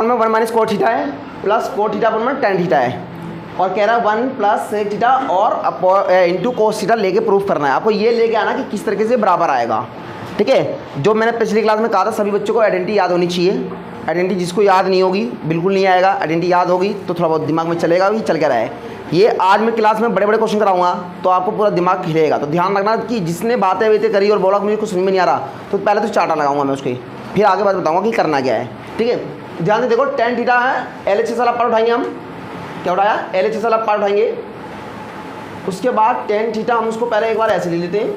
में 1 minus cot theta है plus cot theta अपन में टेन थीटा है, और कह रहा है 1 प्लस सेक थीटा और इंटू कोस थीटा लेके प्रूफ करना है। आपको ये लेके आना कि किस तरीके से बराबर आएगा, ठीक है। जो मैंने पिछली क्लास में कहा था सभी बच्चों को आइडेंटिटी याद होनी चाहिए। आइडेंटिटी जिसको याद नहीं होगी बिल्कुल नहीं आएगा, आइडेंटिटी याद होगी तो थोड़ा बहुत दिमाग में चलेगा भी, चल के रहा है। ये आज मैं क्लास में बड़े बड़े क्वेश्चन कराऊंगा तो आपको पूरा दिमाग खिलेगा। तो ध्यान रखना कि जिसने बातें बातें करी और बोला मुझे कुछ समझ में नहीं आ रहा तो पहले तो चार्टा लगाऊंगा मैं उसके, फिर आगे बात बताऊंगा कि करना क्या है, ठीक है। ध्यान से देखो, टेन थीटा है, LHS वाला पार्ट उठाएंगे हम। क्या उठाया? LHS वाला पार्ट उठाएंगे। उसके बाद टेन थीटा हम उसको पहले एक बार ऐसे ले लेते हैं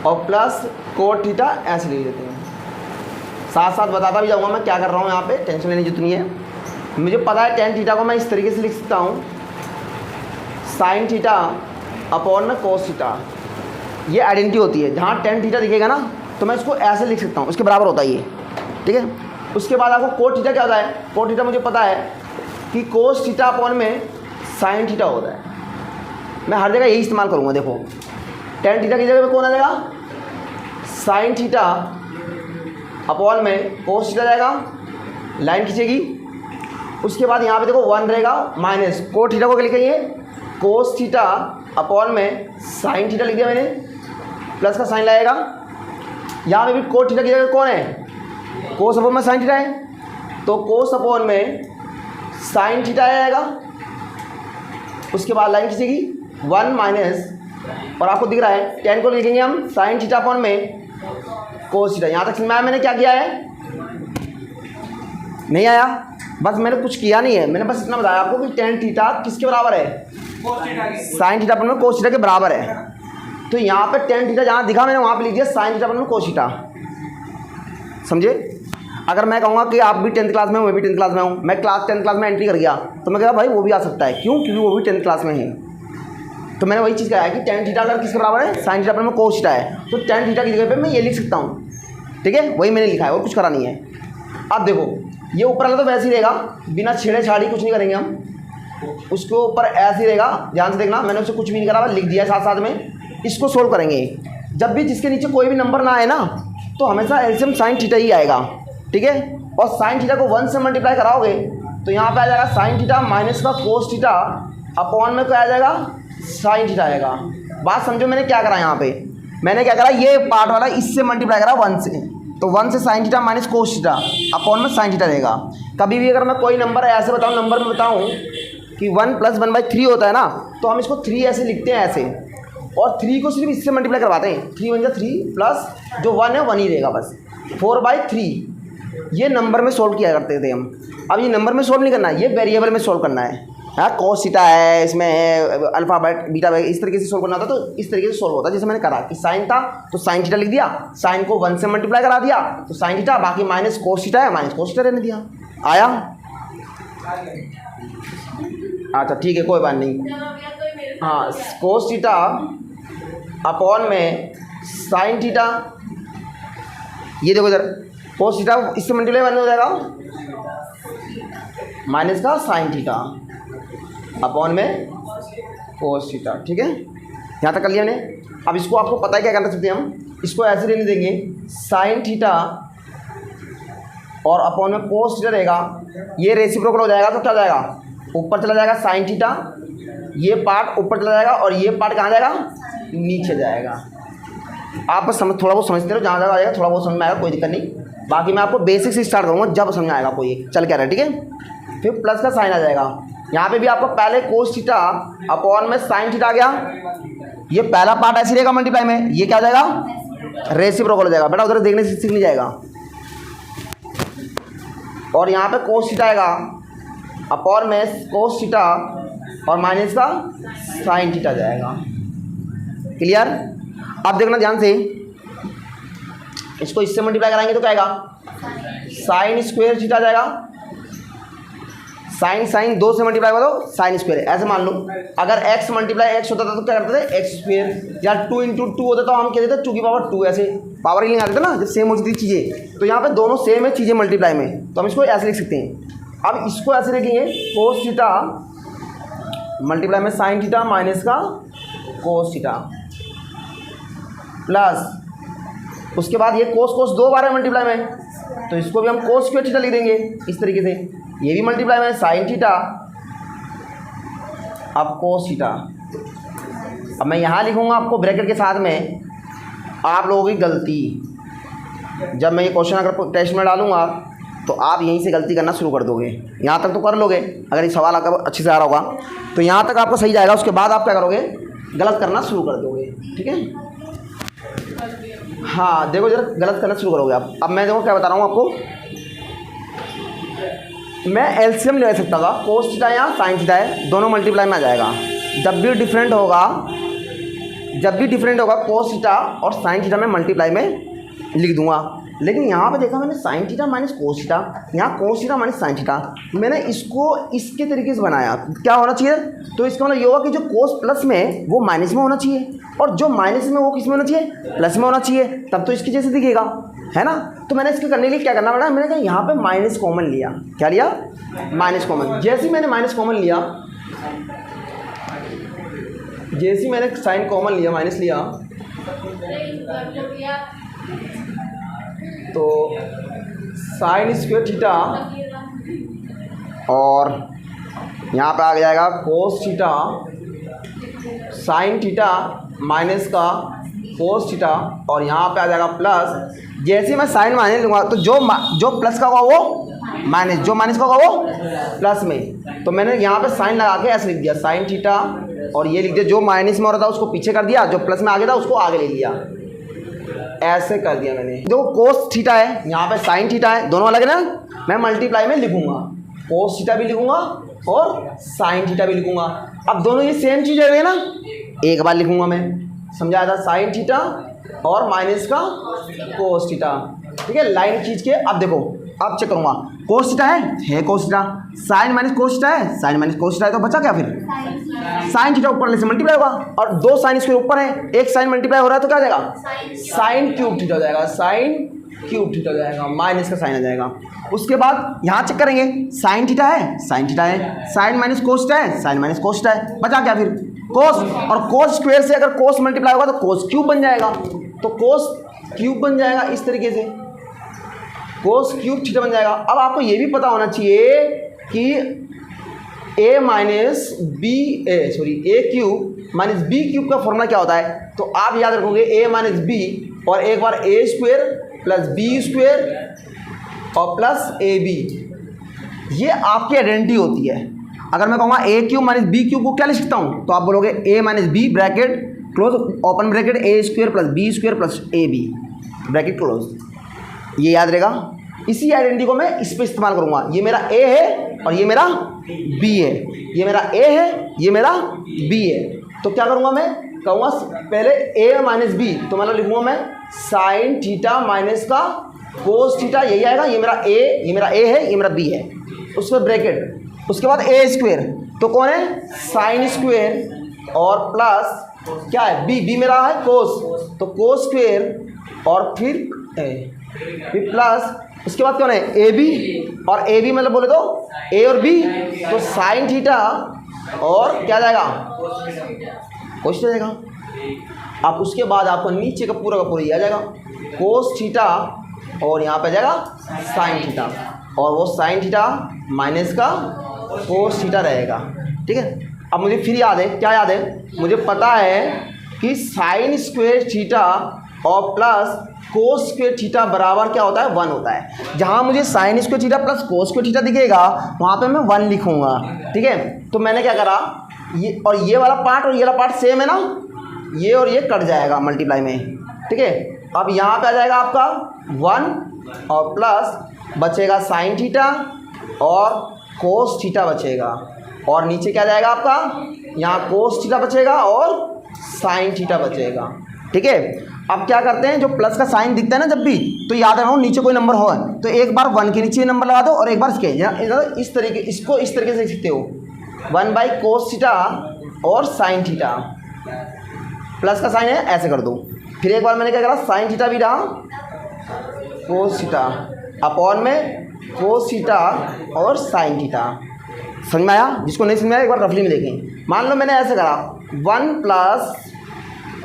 और प्लस कोट थीटा ऐसे ले लेते हैं। साथ साथ बताता भी जाऊंगा मैं क्या कर रहा हूँ यहाँ पे, टेंशन लेने जितनी है। मुझे पता है टेन थीटा को मैं इस तरीके से लिख सकता हूँ, साइन थीटा अपॉन में कोस थीटा। ये आइडेंटिटी होती है, जहाँ टेन थीटा दिखेगा ना तो मैं इसको ऐसे लिख सकता हूँ, उसके बराबर होता है ये, ठीक है। उसके बाद आपको कोट थीटा क्या होता है? कोट थीटा मुझे पता है कि कोस थीटा अपॉन में साइन थीटा होता है। मैं हर जगह यही इस्तेमाल करूँगा। देखो, टेन थीटा की जगह पे कौन आ जाएगा? साइन थीटा अपॉन में कोस थीटा जाएगा, लाइन खींचेगी। उसके बाद यहाँ पे देखो 1 रहेगा माइनस कोट थीटा को क्या लिखेंगे? कोस थीटा अपॉन में साइन थीटा लिख दिया मैंने, प्लस का साइन लाएगा। यहाँ पे भी कोट थीटा की जगह कौन है? कोस अपॉन में साइन थीटा है, तो कोस अपॉन में साइन थीटा आएगा। उसके बाद लाइन खींचेगी 1 माइनस, और आपको दिख रहा है टेन को लिखेंगे हम साइन थीटा अपॉन में कोस थीटा। यहाँ तक समझ में आया मैंने क्या किया है? नहीं आया? बस मैंने कुछ किया नहीं है, मैंने बस इतना बताया आपको कि टेन थीटा किसके बराबर है? साइन थीटा अपॉन में कोस थीटा के बराबर है। तो यहाँ पे टेन थीटा जहाँ दिखा मैंने वहाँ पे लिख दिया साइन थीटा अपॉन में कोस थीटा। समझे? अगर मैं कहूँगा कि आप भी 10th क्लास में हो, मैं भी 10th क्लास में हूँ, मैं क्लास 10th क्लास में एंट्री कर गया तो मैं कहा भाई वो भी आ सकता है। क्यों? क्योंकि वो भी 10th क्लास में है। तो मैंने वही चीज़ कहा है कि टेन थीटा अगर किसके बराबर है? साइन थीटा अपॉन में कोस थीटा है, तो टेन थीटा की जगह पे मैं ये लिख सकता हूँ, ठीक है। वही मैंने लिखा है और कुछ करा नहीं है। अब देखो, ये ऊपर वाला तो वैसे ही रहेगा, बिना छेड़े छाड़ी कुछ नहीं करेंगे हम, उसके ऊपर ऐसे ही रहेगा। ध्यान से देखना, मैंने उसे कुछ भी नहीं करा, लिख दिया साथ साथ में। इसको सोल्व करेंगे, जब भी जिसके नीचे कोई भी नंबर ना आए ना तो हमेशा एलसीएम साइन थीटा ही आएगा, ठीक है। और साइन थीटा को 1 से मल्टीप्लाई कराओगे तो यहाँ पे आ जाएगा साइन थीटा माइनस का कोस थीटा अपॉन में क्या आ जाएगा? साइन थीटा आएगा। बात समझो मैंने क्या करा यहाँ पे? मैंने क्या करा, ये पार्ट वाला इससे मल्टीप्लाई करा 1 से, तो 1 से sign theta minus cos theta upon में साइन थीटा रहेगा। कभी भी अगर मैं कोई नंबर ऐसे बताऊँ, नंबर में बताऊँ कि 1 + 1/3 होता है ना, तो हम इसको 3 ऐसे लिखते हैं ऐसे, और 3 को सिर्फ इससे मल्टीप्लाई करवाते हैं। 3 × 3 प्लस जो 1 है 1 ही रहेगा बस, 4/3। ये नंबर में सोल्व किया करते थे हम। अब ये नंबर में सोल्व नहीं करना है, ये वेरिएबल में सोल्व करना है। हाँ, कोस थीटा है, इसमें है अल्फा बीटा, इस तरीके से सोल्व करना होता तो इस तरीके से सोल्व होता है। जैसे मैंने करा कि साइन था तो साइन थीटा लिख दिया, साइन को 1 से मल्टीप्लाई करा दिया तो साइन थीटा, बाकी माइनस कोस थीटा है, माइनस कोस थीटा रहने दिया। आया? अच्छा ठीक है, कोई बात नहीं। हाँ, कोस थीटा अपॉन में साइन थीटा, ये देखो इधर कोस थीटा इससे मल्टीप्लाई हो जाएगा माइनस का साइन थीटा अपॉन में कोस थीटा, ठीक है। यहाँ तक कर लिया हमने। अब इसको आपको पता है क्या करना सकते हैं हम, इसको ऐसे रहने देंगे साइन थीटा और अपॉन में कोस थीटा रहेगा। ये रेसिप्रोकल हो जाएगा तो क्या जाएगा? ऊपर चला जाएगा साइन थीटा, ये पार्ट ऊपर चला जाएगा और ये पार्ट कहाँ जाएगा? नीचे जाएगा। आप बस समझ, थोड़ा बहुत समझते रहो, जहाँ जगह आएगा थोड़ा बहुत समझ में आएगा, कोई दिक्कत नहीं। बाकी मैं आपको बेसिक से स्टार्ट करूँगा, जब समझ में आएगा कोई चल क्या रहा है, ठीक है। फिर प्लस का साइन आ जाएगा। यहाँ पे भी आपको पहले कोस थीटा अपॉन में साइन थीटा आ गया, ये पहला पार्ट ऐसे रहेगा मल्टीप्लाई में, ये क्या हो जाएगा? रेसिप्रोकल हो जाएगा। बेटा उधर देखने से सीख नहीं जाएगा। और यहाँ पे कोस थीटा आएगा अपॉन में कोस थीटा और माइनस का साइन थीटा जाएगा। क्लियर? अब देखना ध्यान से, इसको इससे मल्टीप्लाई कराएंगे तो क्या आएगा? साइन स्क्वायर थीटा जाएगा। साइन साइन 2 से मल्टीप्लाई करो तो साइन स्क्वायर, ऐसे मान लो। अगर x मल्टीप्लाई x होता था तो क्या करते थे? एक्स स्क्वायर, या 2 × 2 होता तो हम क्या देते? 2⁻², ऐसे पावर ही आते थे ना, जब सेम होती थी चीज़ें। तो यहाँ पे दोनों सेम है चीज़ें मल्टीप्लाई में, तो हम इसको ऐसे लिख सकते हैं। अब इसको ऐसे लिखेंगे कोस थीटा मल्टीप्लाई में साइन थीटा माइनस का कोस थीटा प्लस, उसके बाद ये कोस कोस 2 बार है मल्टीप्लाई में, तो इसको भी हम कोस स्क्वायर थीटा लिख देंगे इस तरीके से। ये भी मल्टीप्लाई में साइन थीटा, अब कोस थीटा। अब मैं यहाँ लिखूँगा आपको ब्रैकेट के साथ में, आप लोगों की गलती, जब मैं ये क्वेश्चन अगर टेस्ट में डालूँगा तो आप यहीं से गलती करना शुरू कर दोगे। यहाँ तक तो कर लोगे अगर ये सवाल आपका अच्छे से आ रहा होगा, तो यहाँ तक आपको सही जाएगा। उसके बाद आप क्या करोगे, गलत करना शुरू कर दोगे। ठीक है, हाँ देखो जरा गलत करना शुरू करोगे आप। अब मैं देखो क्या बता रहा हूँ आपको, मैं एलसीएम ले सकता था, कोस थीटा या साइन थीटा है, दोनों मल्टीप्लाई में आ जाएगा। जब भी डिफरेंट होगा कोस थीटा और साइन थीटा में मल्टीप्लाई में लिख दूंगा। लेकिन यहाँ पे देखा मैंने sine theta minus cos theta, यहाँ cos theta minus sine theta, मैंने इसको इसके तरीके से बनाया। क्या होना चाहिए, तो इसका मतलब ये होगा कि जो कोस प्लस में वो माइनस में होना चाहिए और जो माइनस में वो किस में होना चाहिए, प्लस में होना चाहिए, तब तो इसके जैसे दिखेगा, है ना। तो मैंने इसके करने के लिए क्या करना पड़ा, मैंने कहा यहाँ पे माइनस कॉमन लिया। क्या लिया, माइनस कॉमन। जैसे ही मैंने माइनस कॉमन लिया, जैसे ही मैंने साइन कॉमन लिया, माइनस लिया, तो साइन स्क्वायर थीटा और यहाँ पे आ जाएगा कोस थीटा साइन थीटा माइनस का कोस थीटा, और यहाँ पे आ जाएगा प्लस। जैसे मैं साइन माइनस लूँगा तो जो प्लस का होगा वो माइनस, जो माइनस का होगा वो प्लस में। तो मैंने यहाँ पे साइन लगा के ऐसे लिख दिया साइन थीटा, और ये लिख दिया जो माइनस में हो रहा था उसको पीछे कर दिया, जो प्लस में आगे था उसको आगे ले लिया, ऐसे कर दिया मैंने। जो कोस थीटा है यहाँ पे साइन थीटा है, दोनों अलग है ना, मैं मल्टीप्लाई में लिखूंगा, कोस थीटा भी लिखूंगा और साइन थीटा भी लिखूंगा। अब दोनों ये सेम चीज़ है ना, एक बार लिखूंगा मैं, समझाया था, साइन थीटा और माइनस का कोस थीटा। ठीक है, लाइन खींच के अब देखो, अब चेक करूंगा, कोस थीटा है cos theta, sine minus cos theta है, साइन माइनस कोस थीटा है, तो बचा क्या फिर, साइन थीटा ऊपर से मल्टीप्लाई होगा, और दो साइन इसके ऊपर है, एक साइन मल्टीप्लाई हो रहा है तो क्या हो जाएगा, साइन क्यूब थीटा हो जाएगा, साइन क्यूब थीटा हो जाएगा, माइनस का साइन आ जाएगा। उसके बाद यहाँ चेक करेंगे, साइन थीटा है, साइन माइनस कोस थीटा है, साइन माइनस कोस थीटा है, बचा क्या फिर, कोस, और कोस स्क्वायर से अगर कोस मल्टीप्लाई होगा तो कोस क्यूब बन जाएगा, तो कोस क्यूब बन जाएगा इस तरीके से, कोस क्यूब थीटा बन जाएगा। अब आपको ये भी पता होना चाहिए कि ए क्यूब माइनस बी क्यूब का फॉर्मूला क्या होता है, तो आप याद रखोगे ए माइनस बी, और एक बार A square plus B square और प्लस ए बी, ये आपकी आइडेंटिटी होती है। अगर मैं कहूँगा A cube minus B cube को क्या लिख सकता हूँ, तो आप बोलोगे A minus B bracket close open bracket A square plus B square plus A B bracket close, ये याद रहेगा। इसी आइडेंटिटी को मैं इस पर इस्तेमाल करूँगा, ये मेरा ए है और ये मेरा बी है, ये मेरा ए है, ये मेरा बी है, तो क्या करूँगा मैं, कहूँगा पहले ए माइनस बी, तो मतलब लिखूँगा मैं साइन थीटा माइनस का कोस थीटा, यही आएगा, ये मेरा ए है, ये मेरा बी है, उस पर ब्रैकेट, उसके बाद ए स्क्वायर, तो कौन है, साइन स्क्वायर और प्लस क्या है, बी मेरा है कोस, तो कोस स्क्वायर और फिर प्लस, उसके बाद कौन है, ए बी, और ए बी मतलब बोले तो ए और बी, तो साइन थीटा और क्या जाएगा, कोस थीटा जाएगा। अब उसके बाद आपको नीचे का पूरा आ जाएगा कोस थीटा, और यहाँ पे जाएगा साइन थीटा, और वो साइन थीटा माइनस का कोस थीटा रहेगा। ठीक है, अब मुझे फिर याद है, क्या याद है, मुझे पता है कि साइन स्क्वायर थीटा और प्लस कोस स्क्वायर थीटा बराबर क्या होता है, 1 होता है। जहाँ मुझे sine square theta plus cos square theta दिखेगा वहाँ पे मैं 1 लिखूँगा। ठीक है, तो मैंने क्या करा, ये और ये वाला पार्ट और ये वाला पार्ट सेम है ना, ये और ये कट जाएगा मल्टीप्लाई में। ठीक है, अब यहाँ पे आ जाएगा आपका 1 और प्लस बचेगा साइन थीटा और कोस थीटा बचेगा, और नीचे क्या जाएगा आपका, यहाँ कोस थीटा बचेगा और साइन थीटा बचेगा। ठीक है, अब क्या करते हैं, जो प्लस का साइन दिखता है ना जब भी, तो याद रखो नीचे कोई नंबर हो तो एक बार 1 के नीचे नंबर लगा दो और एक बार इसके, इस तरीके, इसको इस तरीके से लिख सकते हो, 1 कोस थीटा और साइन थीटा, प्लस का साइन है ऐसे कर दो। फिर एक बार मैंने क्या करा, साइन थीटा भी रहा, कोस थीटा अपॉन में कोस थीटा और साइन थीटा। समझ में आया, जिसको नहीं समझ में आया एक बार रफली में देखें। मान लो मैंने ऐसे करा, 1 प्लस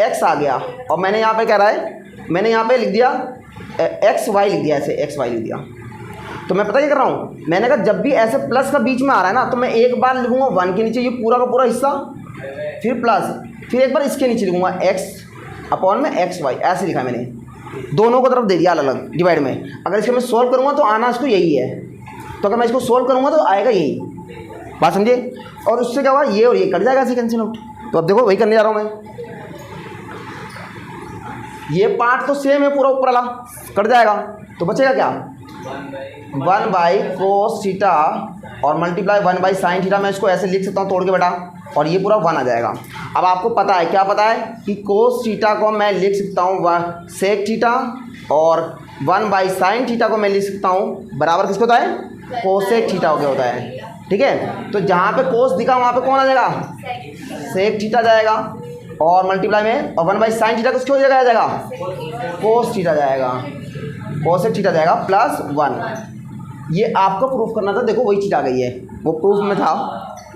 एक्स आ गया, और मैंने यहाँ पे कह रहा है, मैंने यहाँ पे लिख दिया एक्स वाई लिख दिया, ऐसे एक्स वाई लिख दिया। तो मैं पता क्या कर रहा हूँ, मैंने कहा जब भी ऐसे प्लस का बीच में आ रहा है ना, तो मैं एक बार लिखूँगा 1 के नीचे ये पूरा का पूरा हिस्सा, फिर प्लस, फिर एक बार इसके नीचे लिखूँगा x अपॉन में एक्स वाई, ऐसे लिखा मैंने, दोनों को तरफ दे दिया अलग अलग डिवाइड में। अगर इसको मैं सोल्व करूँगा तो आना इसको यही है, तो अगर मैं इसको सोल्व करूँगा तो आएगा यही, बात समझे। और उससे क्या होगा, ये और ये कट जाएगा, ऐसे कैंसिल आउट। तो अब देखो वही करने जा रहा हूँ मैं, ये पार्ट तो सेम है पूरा ऊपर वाला, कट जाएगा तो बचेगा क्या, 1 बाई कोस थीटा और मल्टीप्लाई 1 बाई साइन थीटा। मैं इसको ऐसे लिख सकता हूँ तोड़ के बेटा, और ये पूरा 1 आ जाएगा। अब आपको पता है, क्या पता है कि कोस थीटा को मैं लिख सकता हूँ सेक थीटा, और 1 बाई साइन थीटा को मैं लिख सकता हूँ बराबर किसको होता है, कोसेक थीटा हो गया होता है, ठीक है। तो जहाँ पे कोस दिखा वहाँ पे कौन आ जाएगा, सेक थीटा जाएगा, और मल्टीप्लाई में और 1 बाई साइन थीटा किसकी जगह आ जाएगा, कोस थीटा जाएगा, कोसेक थीटा जाएगा प्लस 1। ये आपको प्रूफ करना था, देखो वही चीज़ आ गई है, वो प्रूफ में था,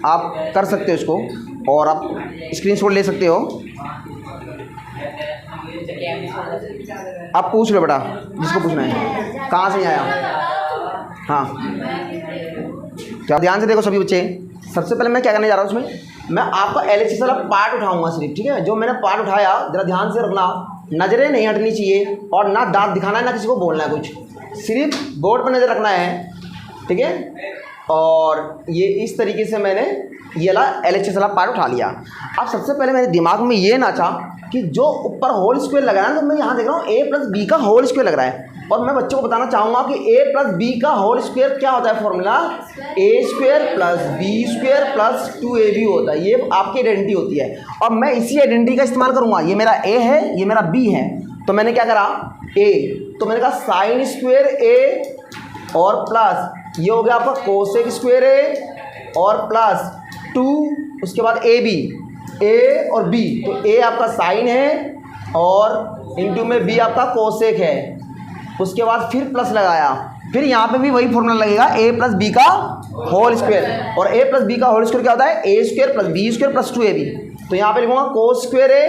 आप कर सकते हो इसको, और आप स्क्रीनशॉट ले सकते हो। आप पूछ लो बेटा जिसको पूछना है, कहाँ से आया। हाँ क्या, ध्यान से देखो सभी बच्चे। सबसे पहले मैं क्या करने जा रहा हूँ उसमें, मैं आपका एलएचएस वाला पार्ट उठाऊंगा सिर्फ, ठीक है। जो मैंने पार्ट उठाया जरा ध्यान से रखना, नज़रें नहीं हटनी चाहिए, और ना दांत दिखाना है ना किसी को बोलना है कुछ, सिर्फ बोर्ड पर नज़र रखना है, ठीक है। और ये इस तरीके से मैंने ये वाला एलएचएस वाला पार्ट उठा लिया। अब सबसे पहले मेरे दिमाग में ये नाचा कि जो ऊपर होल स्क्वायर लग रहा है, तो मैं यहाँ देख रहा हूँ a प्लस बी का होल स्क्वायर लग रहा है, और मैं बच्चों को बताना चाहूँगा कि a प्लस बी का होल स्क्वायर क्या होता है, formula a square plus B square plus 2ab होता है। ये आपकी आइडेंटिटी होती है, और मैं इसी आइडेंटिटी का इस्तेमाल करूँगा। ये मेरा a है, ये मेरा b है, तो मैंने क्या करा a, तो मैंने कहा साइन स्क्वायर a और प्लस ये हो गया आपका कोसेक स्क्वायर a और प्लस 2, उसके बाद ए बी, ए और बी, तो ए आपका साइन है और इंटू में बी आपका कोसेक है। उसके बाद फिर प्लस लगाया, फिर यहाँ पे भी वही फॉर्मूला लगेगा, ए प्लस बी का होल स्क्वायर, और ए प्लस बी का होल स्क्वायर क्या होता है, A square plus B square plus 2ab। तो यहाँ पे लिखूँगा cos square A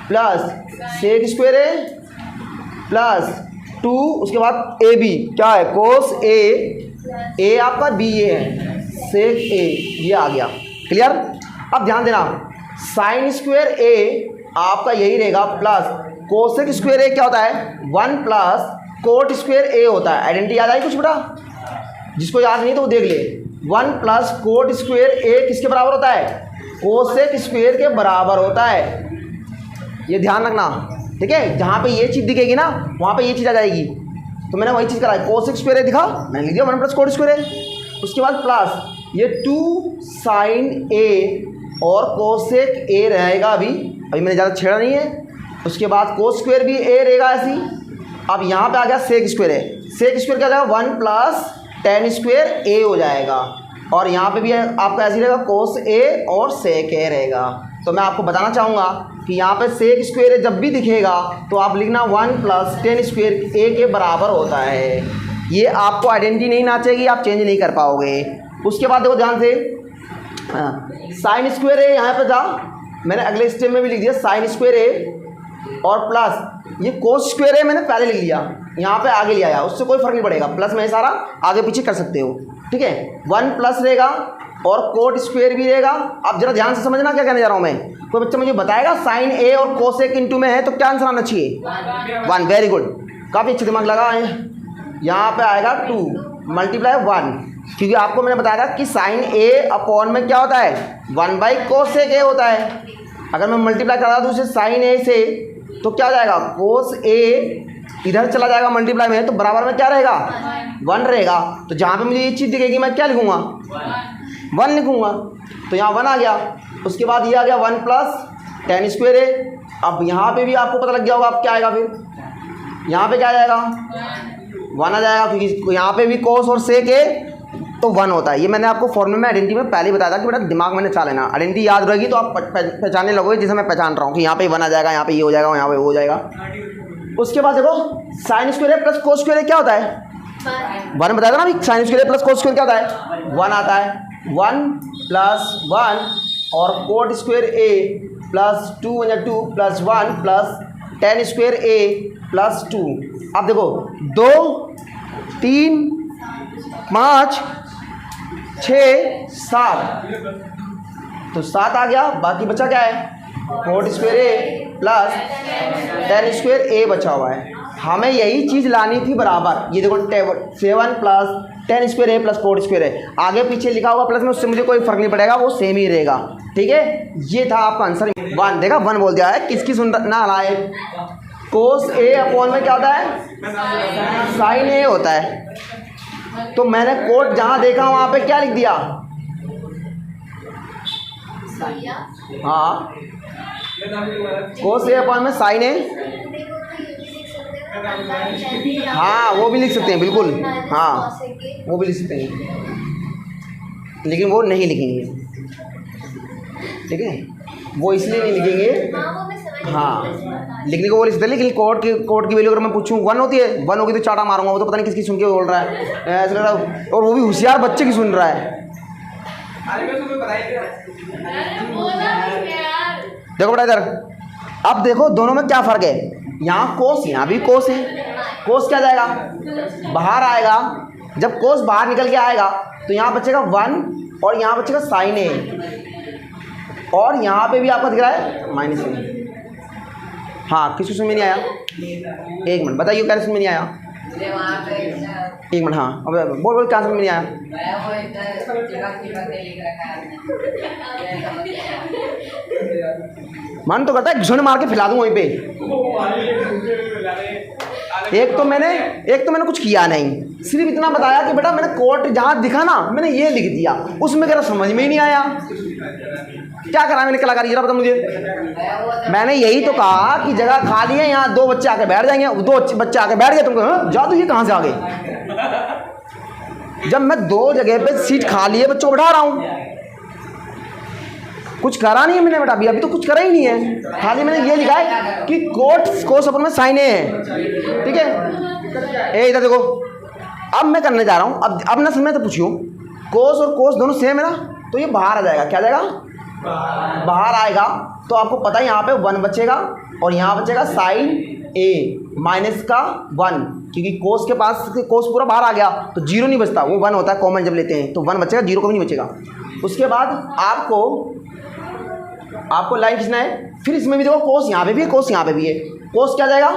plus sec square A plus 2, उसके बाद ए बी क्या है, कोस ए आपका बी ए है, सेक ए, ये आ गया, क्लियर। अब ध्यान देना, साइन स्क्वायर ए आपका यही रहेगा प्लस कोसेक स्क्वायर ए क्या होता है, 1 प्लस कोट स्क्वायर ए होता है। आइडेंटिटी याद आई कुछ बेटा, जिसको याद नहीं तो वो देख ले। 1 प्लस कोट स्क्वायर ए किसके बराबर होता है, कोसेक स्क्वायर के बराबर होता है, ये ध्यान रखना, ठीक है। जहाँ पे ये चीज़ दिखेगी ना वहाँ पे ये चीज़ आ जाएगी, तो मैंने वही चीज़ करा है, कोसेक स्क्वायर ए दिखा, मैंने लिख दिया 1 प्लस कोट स्क्वायर ए। उसके बाद प्लस ये 2 साइन ए और कोसेक ए रहेगा, अभी मैंने ज़्यादा छेड़ा नहीं है। उसके बाद कोस स्क्वायर भी ए रहेगा ऐसी। अब यहाँ पे आ गया सेक स्क्वायर है, सेक स्क्वायर क्या जाएगा, 1 प्लस टेन स्क्वायर ए हो जाएगा, और यहाँ पे भी आपका ऐसे रहेगा कोस ए और सेक ए रहेगा। तो मैं आपको बताना चाहूँगा कि यहाँ पे सेक स्क्वायर जब भी दिखेगा तो आप लिखना 1 प्लस टेन स्क्वायर ए के बराबर होता है। ये आपको आइडेंटिटी नहीं नाचेगी, आप चेंज नहीं कर पाओगे। उसके बाद देखो ध्यान से, साइन स्क्वायर ए यहाँ पे था, मैंने अगले स्टेप में भी लिख दिया साइन स्क्वायर ए, और प्लस ये कोस स्क्वायर ए मैंने पहले लिख लिया, यहाँ पे आगे ले आया, उससे कोई फर्क नहीं पड़ेगा, प्लस में सारा आगे पीछे कर सकते हो, ठीक है। 1 प्लस रहेगा और कोट स्क्वायर भी रहेगा। अब जरा ध्यान से समझना क्या कहने जा रहा हूँ मैं। कोई बच्चा मुझे बताएगा साइन ए और कोसेक इंटू में है तो क्या आंसर आना चाहिए, 1। वेरी गुड, काफ़ी अच्छे दिमाग लगा है। यहाँ पे आएगा 2 मल्टीप्लाई 1, क्योंकि आपको मैंने बताया था कि साइन ए अपॉन में क्या होता है, 1 बाई कोसेक ए होता है। अगर मैं मल्टीप्लाई करा दूँ उसे साइन ए से तो क्या हो जाएगा, कोस ए इधर चला जाएगा मल्टीप्लाई में, तो बराबर में क्या रहेगा, 1 रहेगा। तो जहाँ पे मुझे ये चीज़ दिखेगी मैं क्या लिखूँगा, 1 लिखूँगा, तो यहाँ 1 आ गया। उसके बाद ये आ गया 1 प्लस टेन स्क्वायर ए। अब यहाँ पे भी आपको पता लग गया होगा अब क्या आएगा, फिर यहाँ पे क्या आ जाएगा, 1 आ जाएगा, क्योंकि यहाँ पे भी कोस और सेक ए तो 1 होता है। ये मैंने आपको फॉर्मूले में आइडेंटिटी में पहले ही बताया था कि बेटा दिमाग में चला लेना, आइडेंटिटी याद रहेगी तो आप पहचानने लगोगे, जैसे मैं पहचान रहा हूँ कि यहाँ पे 1 आ जाएगा, यहाँ पे ये हो जाएगा, यहाँ पे वो हो जाएगा। उसके बाद देखो sine square A plus cos square ए क्या होता है, 1 बताया था ना अभी, sine square A plus cos square क्या होता है, 1 आता है। 1 प्लस 1 और cot square A plus 2 plus 1 plus tan square A plus 2, अब देखो 2 3 5 6 7, तो 7 आ गया, बाकी बचा क्या है, coat square A plus tan square ए बचा हुआ है। हमें यही चीज़ लानी थी बराबर। ये देखो 7 plus tan square A plus coat square है, आगे पीछे लिखा हुआ प्लस में, उससे मुझे कोई फर्क नहीं पड़ेगा, वो सेम ही रहेगा। ठीक है, ये था आपका आंसर 1। देखा 1 बोल दिया है, किसकी सुन ना रहा है। कोस ए अपॉन में क्या होता है, साइन ए होता है। तो मैंने कोट जहाँ देखा वहाँ पे क्या लिख दिया, हाँ कोस ए अपॉन में साइन ए, हाँ वो भी लिख सकते हैं बिल्कुल, हाँ वो भी लिख सकते हैं, लेकिन वो नहीं लिखेंगे। ठीक है, वो इसलिए नहीं लिखेंगे, हाँ लिखने को वो लिख सकते हैं, लेकिन कोड की वैल्यू अगर मैं पूछूं 1 होती है, 1 होगी तो चाटा मारूंगा, वो तो पता नहीं किसकी सुन के बोल रहा है, ऐसा लग रहा है, और वो भी होशियार बच्चे की सुन रहा है। देखो बेटा इधर, अब देखो दोनों में क्या फ़र्क है, यहाँ कोस, यहाँ भी कोस है, कोस क्या जाएगा, बाहर आएगा, जब कोस बाहर निकल के आएगा तो यहाँ बचेगा 1 और यहाँ बचेगा साइन ए, और यहाँ पे भी आपको दिख रहा है माइनस ए। हाँ किसी समझ में नहीं आया, एक मिनट बताइए क्या समझ में नहीं आया, एक मिनट, हाँ अब बोल क्या समझ में नहीं आया। मन तो करता है घुसने मार के फैला दूँ वहीं पे। एक तो मैंने कुछ किया नहीं, सिर्फ इतना बताया कि बेटा मैंने कोट जहाँ दिखा ना मैंने ये लिख दिया, उसमें मेरा समझ में ही नहीं आया। क्या करा मैंने कलाकारी, जरा बता मुझे। मैंने यही तो कहा कि जगह खाली है, यहाँ 2 बच्चे आके बैठ जाएंगे, 2 बच्चे आके बैठ गए, तुमको जादू ये कहाँ से आ गए, जब मैं 2 जगह पे सीट खाली है बच्चों को बैठा रहा हूँ। कुछ करा नहीं है मैंने बेटा, अभी तो कुछ करा ही नहीं है, खाली मैंने ये लिखा है कि कोस अपन में साइन ए है। ठीक है, ए इधर देखो, अब मैं करने जा रहा हूँ, अब ना समझ तो पूछियो, कोस और कोस दोनों सेम है ना, तो ये बाहर आ जाएगा, क्या जाएगा, बाहर आएगा, तो आपको पता है यहाँ पे 1 बचेगा और यहाँ बचेगा साइन ए माइनस का 1, क्योंकि कोस के पास कोस पूरा बाहर आ गया तो 0 नहीं बचता, वो 1 होता है कॉमन जब लेते हैं, तो 1 बचेगा, 0 को भी नहीं बचेगा। उसके बाद आपको लाइन खींचना है, फिर इसमें भी देखो कोस यहाँ पे भी है, कोस यहाँ पे भी है, कोस क्या जाएगा,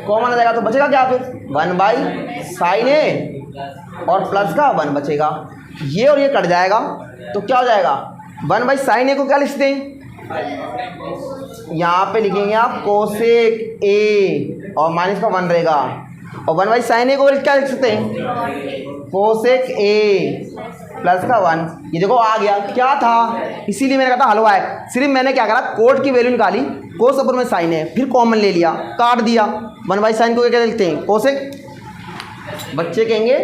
कॉमन आ जाएगा, तो बचेगा क्या फिर 1/sin ए और प्लस का 1 बचेगा, ये और ये कट जाएगा, तो क्या हो जाएगा 1/sin ए को क्या लिखते हैं, यहाँ पे लिखेंगे आप कोसेक ए और माइनस का 1 रहेगा, और 1/sin ए को क्या लिख सकते हैं, कोसेक ए प्लस का 1। ये देखो आ गया, क्या था, इसीलिए मैंने कहा था हलवा है। सिर्फ मैंने क्या करा, कोट की वैल्यू निकाली, कोस अपर में साइन है, फिर कॉमन ले लिया, काट दिया, 1/sin को क्या लिखते हैं, कोसेक। बच्चे कहेंगे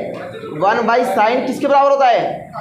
1/sin किसके बराबर होता है,